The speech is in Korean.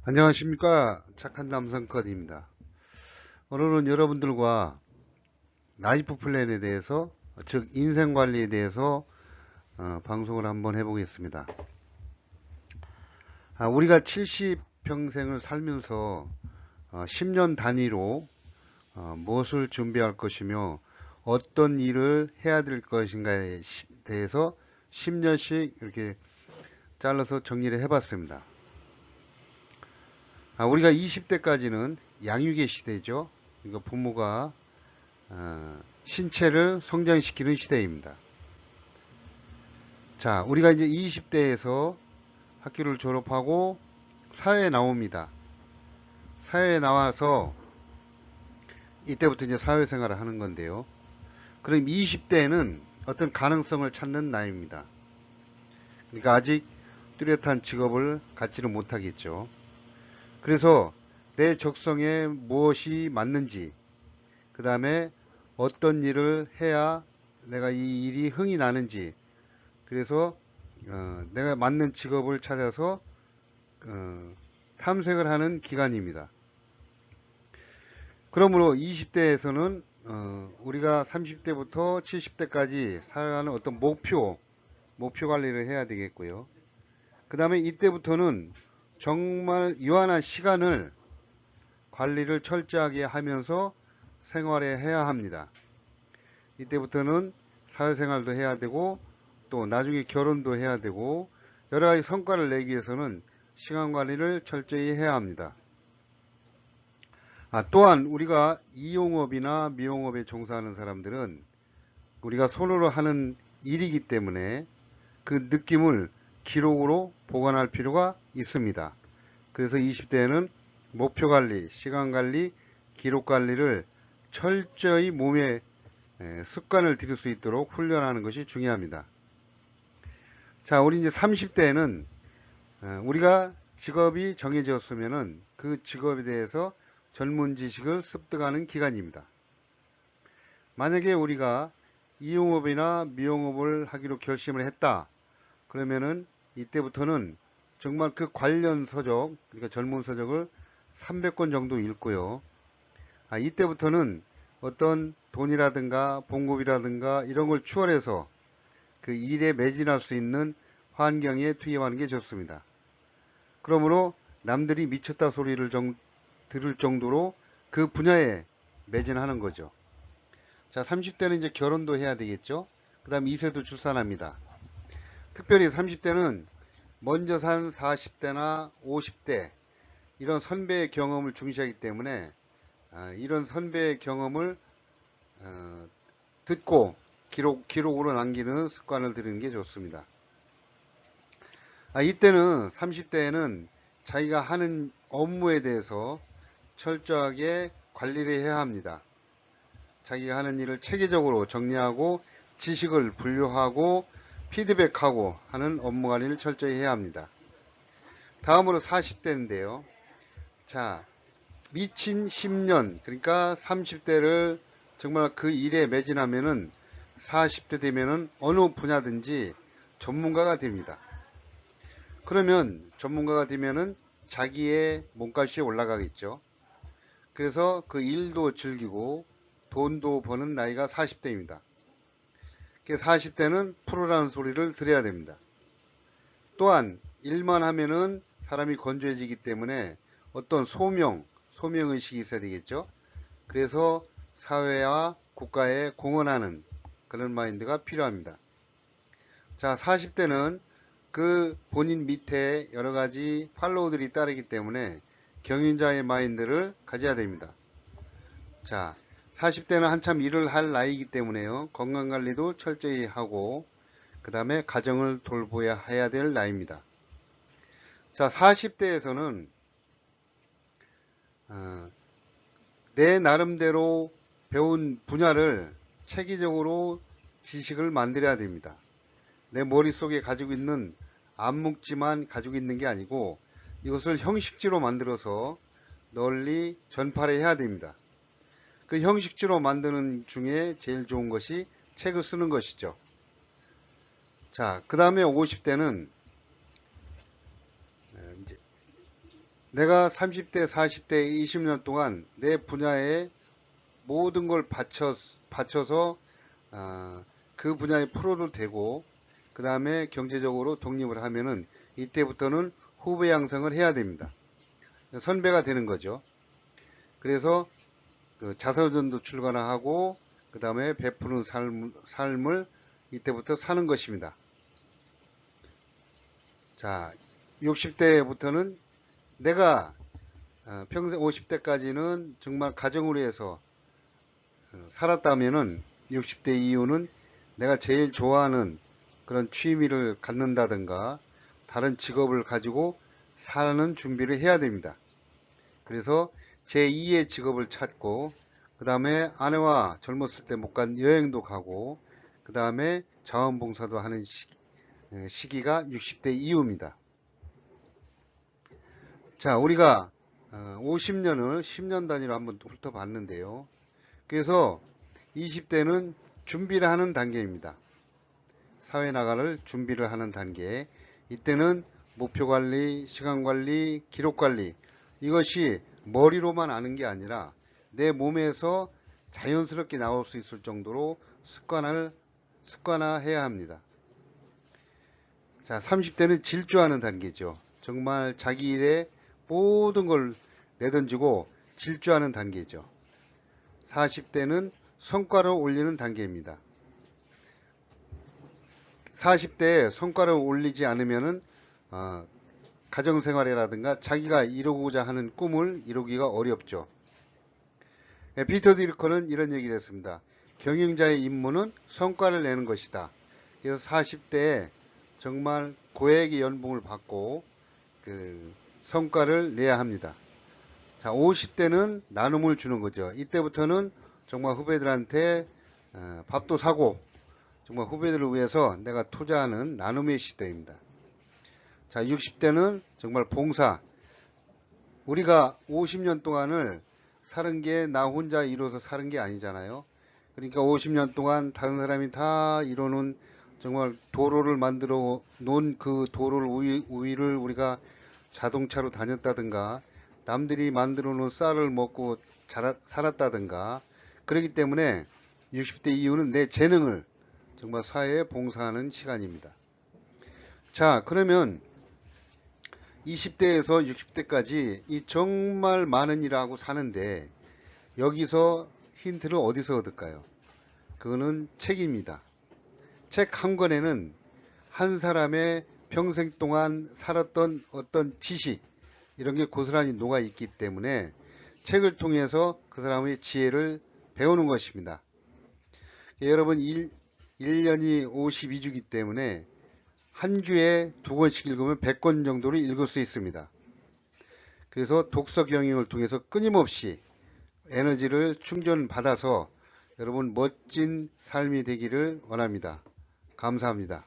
안녕하십니까. 착한 남성컷입니다. 오늘은 여러분들과 라이프 플랜에 대해서, 즉 인생 관리에 대해서 방송을 한번 해보겠습니다. 우리가 70평생을 살면서 10년 단위로 무엇을 준비할 것이며 어떤 일을 해야 될 것인가에 대해서 10년씩 이렇게 잘라서 정리를 해봤습니다. 우리가 20대까지는 양육의 시대죠. 그러니까 부모가 신체를 성장시키는 시대입니다. 자, 우리가 이제 20대에서 학교를 졸업하고 사회에 나옵니다. 사회에 나와서 이때부터 이제 사회생활을 하는 건데요. 그럼 20대에는 어떤 가능성을 찾는 나이입니다. 그러니까 아직 뚜렷한 직업을 갖지는 못하겠죠. 그래서 내 적성에 무엇이 맞는지, 그 다음에 어떤 일을 해야 내가 이 일이 흥이 나는지, 그래서 내가 맞는 직업을 찾아서 탐색을 하는 기간입니다. 그러므로 20대에서는 우리가 30대부터 70대까지 살아가는 어떤 목표 관리를 해야 되겠고요. 그 다음에 이때부터는 정말 유한한 시간을 관리를 철저하게 하면서 생활에 해야 합니다. 이때부터는 사회생활도 해야 되고 또 나중에 결혼도 해야 되고 여러 가지 성과를 내기 위해서는 시간 관리를 철저히 해야 합니다. 또한 우리가 이용업이나 미용업에 종사하는 사람들은 우리가 손으로 하는 일이기 때문에 그 느낌을 기록으로 보관할 필요가 있습니다. 그래서 20대에는 목표 관리, 시간 관리, 기록 관리를 철저히 몸에 습관을 들일 수 있도록 훈련하는 것이 중요합니다. 자, 우리 이제 30대에는 우리가 직업이 정해졌으면은 그 직업에 대해서 전문 지식을 습득하는 기간입니다. 만약에 우리가 이용업이나 미용업을 하기로 결심을 했다. 그러면은 이때부터는 정말 그 관련 서적, 그러니까 전문 서적을 300권 정도 읽고요. 이때부터는 어떤 돈이라든가 봉급이라든가 이런 걸 추월해서 그 일에 매진할 수 있는 환경에 투입하는 게 좋습니다. 그러므로 남들이 미쳤다 소리를 들을 정도로 그 분야에 매진하는 거죠. 자, 30대는 이제 결혼도 해야 되겠죠. 그 다음 2세도 출산합니다. 특별히 30대는 먼저 산 40대나 50대 이런 선배의 경험을 중시하기 때문에 이런 선배의 경험을 듣고 기록으로 남기는 습관을 들이는 게 좋습니다. 이때는 30대에는 자기가 하는 업무에 대해서 철저하게 관리를 해야 합니다. 자기가 하는 일을 체계적으로 정리하고 지식을 분류하고 피드백하고 하는 업무 관리를 철저히 해야 합니다. 다음으로 40대인데요. 자, 미친 10년, 그러니까 30대를 정말 그 일에 매진하면은 40대 되면은 어느 분야든지 전문가가 됩니다. 그러면 전문가가 되면은 자기의 몸값이 올라가겠죠. 그래서 그 일도 즐기고 돈도 버는 나이가 40대입니다. 40대는 프로라는 소리를 들어야 됩니다. 또한 일만 하면은 사람이 건조해지기 때문에 어떤 소명의식이 있어야 되겠죠. 그래서 사회와 국가에 공헌하는 그런 마인드가 필요합니다. 자, 40대는 그 본인 밑에 여러 가지 팔로우들이 따르기 때문에 경영자의 마인드를 가져야 됩니다. 자, 40대는 한참 일을 할 나이이기 때문에요. 건강관리도 철저히 하고 그 다음에 가정을 돌보아야 해야 될 나이입니다. 자, 40대에서는 내 나름대로 배운 분야를 체계적으로 지식을 만들어야 됩니다. 내 머릿속에 가지고 있는 암묵지만 가지고 있는 게 아니고 이것을 형식지로 만들어서 널리 전파를 해야 됩니다. 그 형식지로 만드는 중에 제일 좋은 것이 책을 쓰는 것이죠. 자, 그 다음에 50대는 내가 30대, 40대, 20년 동안 내 분야에 모든 걸 바쳐서 그 분야에 프로도 되고 그 다음에 경제적으로 독립을 하면은 이때부터는 후배 양성을 해야 됩니다. 선배가 되는 거죠. 그래서 그 자서전도 출간하고 그 다음에 베푸는 삶을 이때부터 사는 것입니다. 자, 60대부터는 내가 평생 50대까지는 정말 가정으로 해서 살았다면은 60대 이후는 내가 제일 좋아하는 그런 취미를 갖는다든가 다른 직업을 가지고 사는 준비를 해야 됩니다. 그래서 제2의 직업을 찾고 그 다음에 아내와 젊었을 때 못 간 여행도 가고 그 다음에 자원봉사도 하는 시기가 60대 이후입니다. 자, 우리가 50년을 10년 단위로 한번 훑어봤는데요. 그래서 20대는 준비를 하는 단계입니다. 사회 나갈 준비를 하는 단계. 이때는 목표 관리, 시간 관리, 기록 관리 이것이 머리로만 아는 게 아니라 내 몸에서 자연스럽게 나올 수 있을 정도로 습관화해야 합니다. 자, 30대는 질주하는 단계죠. 정말 자기 일에 모든 걸 내던지고 질주하는 단계죠. 40대는 성과를 올리는 단계입니다. 40대에 성과를 올리지 않으면은 가정생활이라든가 자기가 이루고자 하는 꿈을 이루기가 어렵죠. 피터 드루커는 이런 얘기를 했습니다. 경영자의 임무는 성과를 내는 것이다. 그래서 40대에 정말 고액의 연봉을 받고 그 성과를 내야 합니다. 자, 50대는 나눔을 주는 거죠. 이때부터는 정말 후배들한테 밥도 사고 정말 후배들을 위해서 내가 투자하는 나눔의 시대입니다. 자, 60대는 정말 봉사. 우리가 50년 동안을 사는 게 나 혼자 이뤄서 사는 게 아니잖아요. 그러니까 50년 동안 다른 사람이 다 이루는 정말 도로를 만들어 놓은 그 도로를 위를 우리가 자동차로 다녔다든가 남들이 만들어 놓은 쌀을 먹고 살았다든가 그렇기 때문에 60대 이후는 내 재능을 정말 사회에 봉사하는 시간입니다. 자, 그러면 20대에서 60대까지 이 정말 많은 일을 하고 사는데 여기서 힌트를 어디서 얻을까요? 그거는 책입니다. 책 한 권에는 한 사람의 평생 동안 살았던 어떤 지식 이런 게 고스란히 녹아 있기 때문에 책을 통해서 그 사람의 지혜를 배우는 것입니다. 여러분 1년이 52주이기 때문에 한 주에 2권씩 읽으면 100권 정도를 읽을 수 있습니다. 그래서 독서 경영을 통해서 끊임없이 에너지를 충전받아서 여러분 멋진 삶이 되기를 원합니다. 감사합니다.